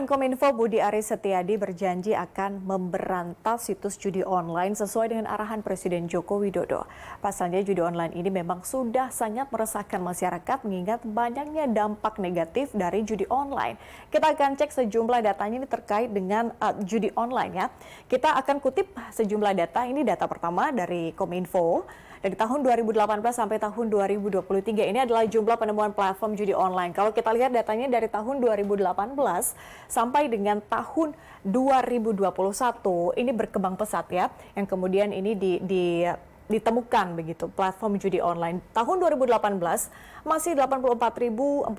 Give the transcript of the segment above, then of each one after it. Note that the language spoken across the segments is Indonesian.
Menkominfo Budi Aris Setiadi berjanji akan memberantas situs judi online sesuai dengan arahan Presiden Joko Widodo. Pasalnya judi online ini memang sudah sangat meresahkan masyarakat mengingat banyaknya dampak negatif dari judi online. Kita akan cek sejumlah datanya ini terkait dengan judi online ya. Kita akan kutip sejumlah data, ini data pertama dari Kominfo. Dari tahun 2018 sampai tahun 2023 ini adalah jumlah penemuan platform judi online. Kalau kita lihat datanya dari tahun 2018 sampai dengan tahun 2021 ini berkembang pesat ya. Yang kemudian ini ditemukan begitu platform judi online. Tahun 2018 masih 84.484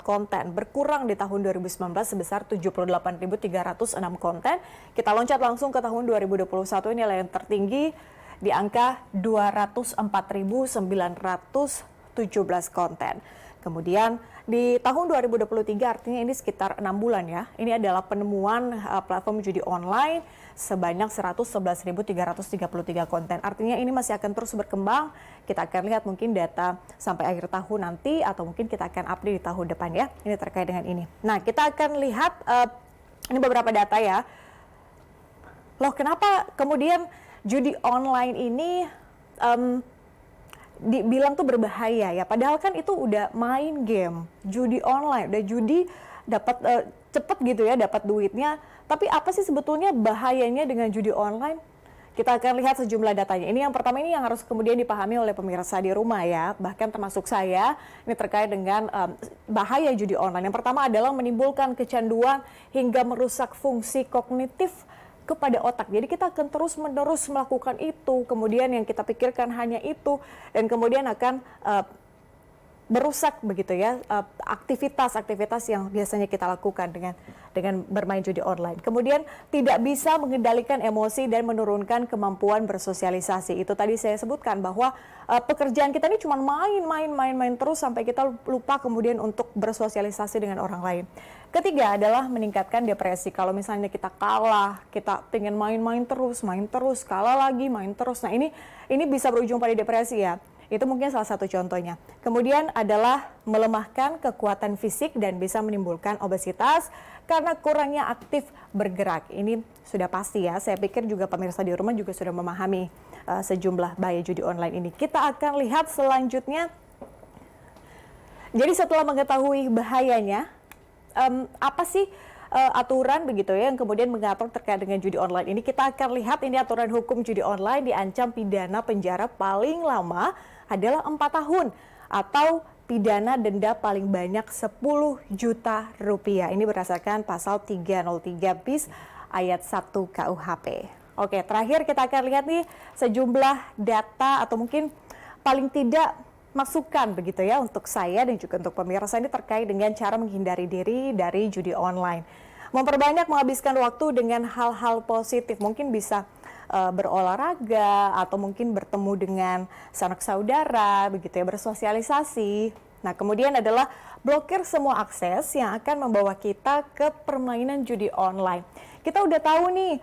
konten, berkurang di tahun 2019 sebesar 78.306 konten. Kita loncat langsung ke tahun 2021, ini adalah yang tertinggi di angka 204.917 konten. Kemudian di tahun 2023 artinya ini sekitar 6 bulan ya. Ini adalah penemuan platform judi online sebanyak 111.333 konten. Artinya ini masih akan terus berkembang. Kita akan lihat mungkin data sampai akhir tahun nanti atau mungkin kita akan update di tahun depan ya. Ini terkait dengan ini. Nah, kita akan lihat ini beberapa data ya. Loh, kenapa kemudian judi online ini dibilang tuh berbahaya ya, padahal kan itu udah main game, judi online, udah judi dapat cepet gitu ya, dapat duitnya. Tapi apa sih sebetulnya bahayanya dengan judi online? Kita akan lihat sejumlah datanya. Ini yang pertama, ini yang harus kemudian dipahami oleh pemirsa di rumah ya, bahkan termasuk saya, ini terkait dengan bahaya judi online. Yang pertama adalah menimbulkan kecanduan hingga merusak fungsi kognitif kepada otak. Jadi kita akan terus-menerus melakukan itu, kemudian yang kita pikirkan hanya itu, dan kemudian akan merusak begitu ya aktivitas-aktivitas yang biasanya kita lakukan dengan bermain judi online. Kemudian tidak bisa mengendalikan emosi dan menurunkan kemampuan bersosialisasi. Itu tadi saya sebutkan bahwa pekerjaan kita ini cuma main terus sampai kita lupa kemudian untuk bersosialisasi dengan orang lain. Ketiga adalah meningkatkan depresi. Kalau misalnya kita kalah, kita pengen main terus, kalah lagi, main terus. Nah, ini bisa berujung pada depresi ya. Itu mungkin salah satu contohnya. Kemudian adalah melemahkan kekuatan fisik dan bisa menimbulkan obesitas karena kurangnya aktif bergerak. Ini sudah pasti ya. Saya pikir juga pemirsa di rumah juga sudah memahami sejumlah bahaya judi online ini. Kita akan lihat selanjutnya. Jadi setelah mengetahui bahayanya, apa sih aturan begitu ya yang kemudian mengatur terkait dengan judi online ini, kita akan lihat ini aturan hukum judi online diancam pidana penjara paling lama adalah 4 tahun atau pidana denda paling banyak 10 juta rupiah. Ini berdasarkan pasal 303 bis ayat 1 KUHP. Oke, terakhir kita akan lihat nih sejumlah data atau mungkin paling tidak masukan begitu ya untuk saya dan juga untuk pemirsa ini terkait dengan cara menghindari diri dari judi online. Memperbanyak menghabiskan waktu dengan hal-hal positif, mungkin bisa berolahraga atau mungkin bertemu dengan sanak saudara begitu ya, bersosialisasi. Nah, kemudian adalah blokir semua akses yang akan membawa kita ke permainan judi online. Kita udah tahu nih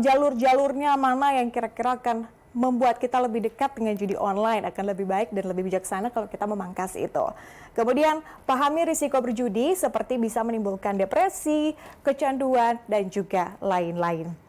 jalur-jalurnya mana yang kira-kira akan membuat kita lebih dekat dengan judi online, akan lebih baik dan lebih bijaksana kalau kita memangkas itu. Kemudian pahami risiko berjudi seperti bisa menimbulkan depresi, kecanduan, dan juga lain-lain.